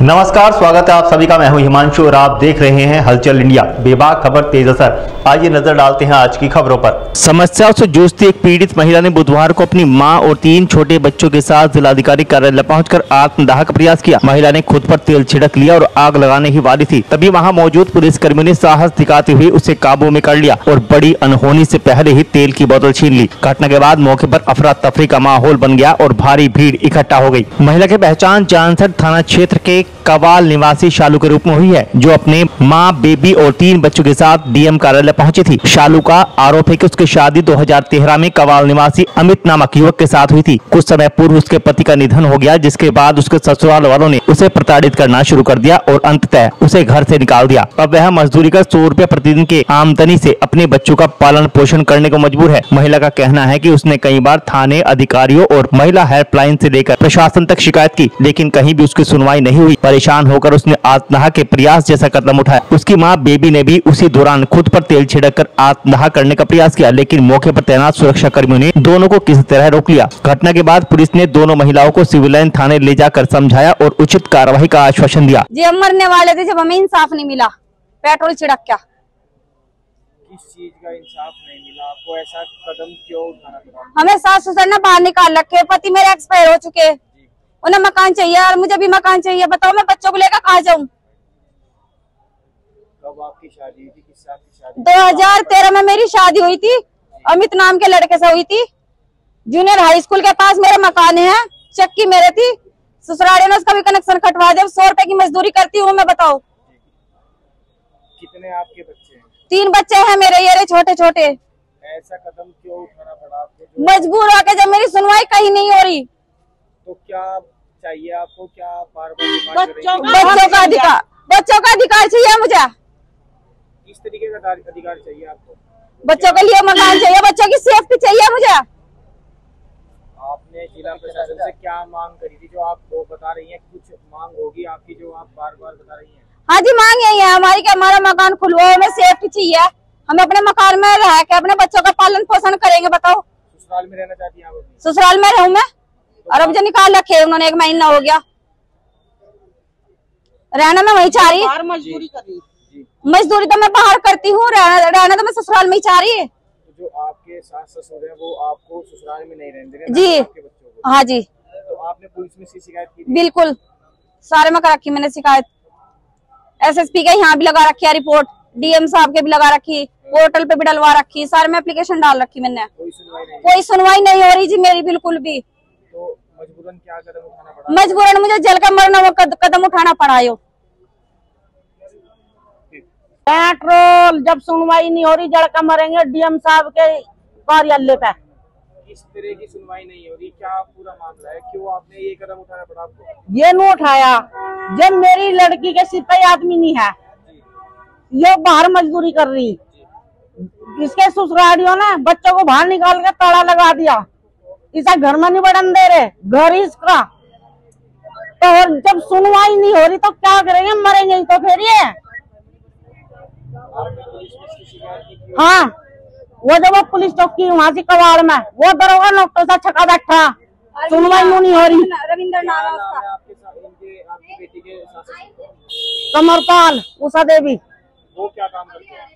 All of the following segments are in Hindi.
नमस्कार, स्वागत है आप सभी का। मैं हूं हिमांशु और आप देख रहे हैं हलचल इंडिया। बेबाक खबर तेज असर। आइए नजर डालते हैं आज की खबरों पर। समस्याओं से जूझती एक पीड़ित महिला ने बुधवार को अपनी मां और 3 छोटे बच्चों के साथ जिलाधिकारी कार्यालय पहुंचकर आत्मदाह का प्रयास किया। महिला ने खुद पर तेल छिड़क लिया और आग लगाने ही वाली थी, तभी वहां मौजूद पुलिसकर्मियों ने साहस दिखाते हुए उसे काबू में कर लिया और बड़ी अनहोनी से पहले ही तेल की बोतल छीन ली। घटना के बाद मौके पर अफरा तफरी का माहौल बन गया और भारी भीड़ इकट्ठा हो गई। महिला की पहचान जानसठ थाना क्षेत्र के कवाल निवासी शालू के रूप में हुई है, जो अपने मां, बेबी और 3 बच्चों के साथ डीएम कार्यालय पहुंची थी। शालू का आरोप है कि उसकी शादी 2013 में कवाल निवासी अमित नामक युवक के साथ हुई थी। कुछ समय पूर्व उसके पति का निधन हो गया, जिसके बाद उसके ससुराल वालों ने उसे प्रताड़ित करना शुरू कर दिया और अंततः उसे घर से निकाल दिया। अब वह मजदूरी कर 100 रुपए प्रतिदिन के आमदनी से अपने बच्चों का पालन पोषण करने को मजबूर है। महिला का कहना है कि उसने कई बार थाने अधिकारियों और महिला हेल्पलाइन से लेकर प्रशासन तक शिकायत की, लेकिन कहीं भी उसकी सुनवाई नहीं हुई। परेशान होकर उसने आत्मदाह के प्रयास जैसा कदम उठाया। उसकी मां बेबी ने भी उसी दौरान खुद पर तेल छिड़ककर आत्मदाह करने का प्रयास किया, लेकिन मौके पर तैनात सुरक्षा कर्मियों ने दोनों को किसी तरह रोक लिया। घटना के बाद पुलिस ने दोनों महिलाओं को सिविल लाइन थाने ले जाकर समझाया और उचित कार्रवाई का आश्वासन दिया। जी, हम मरने वाले थे जब हमें इंसाफ नहीं मिला। पेट्रोल छिड़क क्या, किस चीज का इंसाफ नहीं मिला आपको? ऐसा कदम क्यों उठाना पड़ा? हमें सास ससुर ने बाहर निकाल रखे। पति मेरे एक्सपायर हो चुके, उन्हें मकान चाहिए और मुझे भी मकान चाहिए। बताओ मैं बच्चों को लेकर कहाँ जाऊँ? कब आपकी शादी हुई थी? किस साल की शादी? 2013 में मेरी शादी हुई थी। अमित नाम के लड़के से हुई थी। जूनियर हाई स्कूल के पास मेरे मकान है। चक्की मेरे थी, ससुराल ने उसका भी कनेक्शन कटवा दिया। 100 रुपए की मजदूरी करती हूँ मैं। बताओ कितने आपके बच्चे हैं? 3 बच्चे हैं मेरे, ये छोटे छोटे। ऐसा कदम क्यों उठाना पड़ा आपको? मजबूर होकर, जब मेरी सुनवाई कहीं नहीं हो रही। तो क्या चाहिए आपको? क्या बच्चों का अधिकार चाहिए मुझे। किस तरीके का अधिकार चाहिए आपको? बच्चों के लिए मकान चाहिए, बच्चों की सेफ्टी चाहिए मुझे। आपने जिला प्रशासन से क्या मांग करी थी जो आप वो बता रही हैं? कुछ मांग होगी आपकी जो आप बार बार बता रही हैं। हाँ जी, मांग यही है हमारी कि हमारा मकान खुलवाओ, हमें सेफ्टी चाहिए। हम अपने मकान में रह के अपने बच्चों का पालन पोषण करेंगे। बताओ ससुराल में रहना चाहती हैं आप? ससुराल में रहूं मैं, और अब जो निकाल रखे उन्होंने 1 महीना हो गया। रहना मैं वही चाह रही। मजदूरी कर रही? मजदूरी तो मैं बाहर करती हूँ, रहना तो मैं ससुराल में ही चाह रही है। तो जो आपके सास ससुर है वो आपको ससुराल में नहीं रहने दे रहे जी? आपके बच्चों को? हाँ जी। तो आपने पुलिस में इसकी शिकायत की? बिल्कुल, सारे में कर रखी मैंने शिकायत। एसएसपी के यहाँ भी लगा रखी है रिपोर्ट, डीएम साहब के भी लगा रखी, पोर्टल पे भी डलवा रखी, सारे में एप्लीकेशन डाल रखी मैंने। कोई सुनवाई नहीं हो रही जी मेरी, बिल्कुल भी। तो मजबूरन क्या कदम उठाना पड़ा? मजबूरन मुझे जल का मरना वो कदम उठाना पड़ा। यो पेट्रोल जब सुनवाई नहीं हो रही, जड़ का मरेंगे डीएम साहब के कार्यालय पे। किस तरह की सुनवाई नहीं हो रही? क्या पूरा मामला है? क्यों आपने ये कदम उठाना पड़ा आपको? ये नहीं उठाया जब मेरी लड़की के सिर पे आदमी नहीं है, ये बाहर मजदूरी कर रही। इसके ससुरालियों ने बच्चों को बाहर निकाल के ताला लगा दिया। इसे घर में नहीं बढ़न दे रहे, घर ही इसका। तो और जब सुनवाई नहीं हो रही तो क्या करेंगे? मरेंगे ही तो फिर ये। हाँ, वो जब वो पुलिस चौकी वहाँ से कवाड़ में, वो दरोगा नौकर सा छका बैठा, सुनवाई नहीं हो रही। रविंद्र नाम है उसका। आपकी बेटी के कमरपाल उषा देवी, वो क्या काम करते हैं?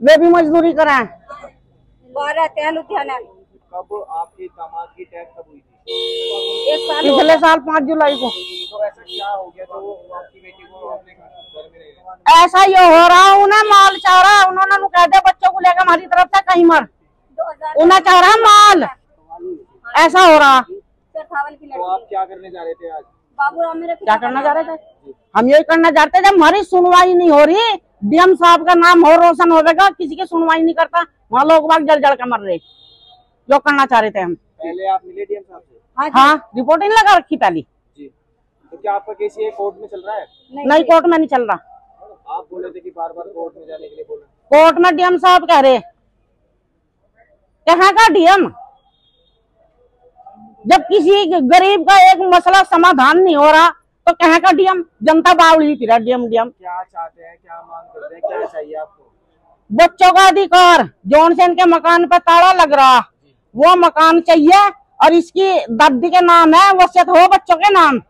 वे भी मजदूरी कराएं। बाहर रहते हैं लुधियाना। कब आपके दामाद की डेथ कब हुई थी? पिछले साल 5 जुलाई को। तो ऐसा क्या हो गया तो आपकी बेटी को अपने घर में नहीं रहना? ऐसा ये हो रहा, उन्हें माल चाह रहा। उन्होंने कह दिया बच्चों को लेकर हमारी तरफ से कहीं मर, उन्हें चाह रहा माल। ऐसा हो रहा। तो आप क्या करने जा रहे थे आज? बाबूराम मेरे क्या करना चाह रहे थे? हम यही करना चाहते थे। हमारी सुनवाई नहीं हो रही, डीएम साहब का नाम हो रोशन होगा, किसी की सुनवाई नहीं करता। वहाँ लोग बाग जल जल कर मर रहे, जो करना चाह रहे थे हम। पहले आप मिले डीएम साहब से? हाँ, रिपोर्ट नहीं लगा रखी पहली जी। तो क्या आपका केस ये कोर्ट में चल रहा है? नहीं, कोर्ट में नहीं चल रहा। आप बोले थे कि बार बार कोर्ट में जाने के लिए बोले। कोर्ट में डीएम साहब कह रहे, कहाँ का डीएम? जब किसी गरीब का एक मसला समाधान नहीं हो रहा तो कहाँ का डीएम? जनता बावली फिर डीएम। क्या चाहते हैं, क्या मांग करते हैं, क्या चाहिए आपको? बच्चों का अधिकार, जौन से इनके मकान पे ताला लग रहा, वो मकान चाहिए। और इसकी दादी के नाम है, वसीयत हो बच्चों के नाम।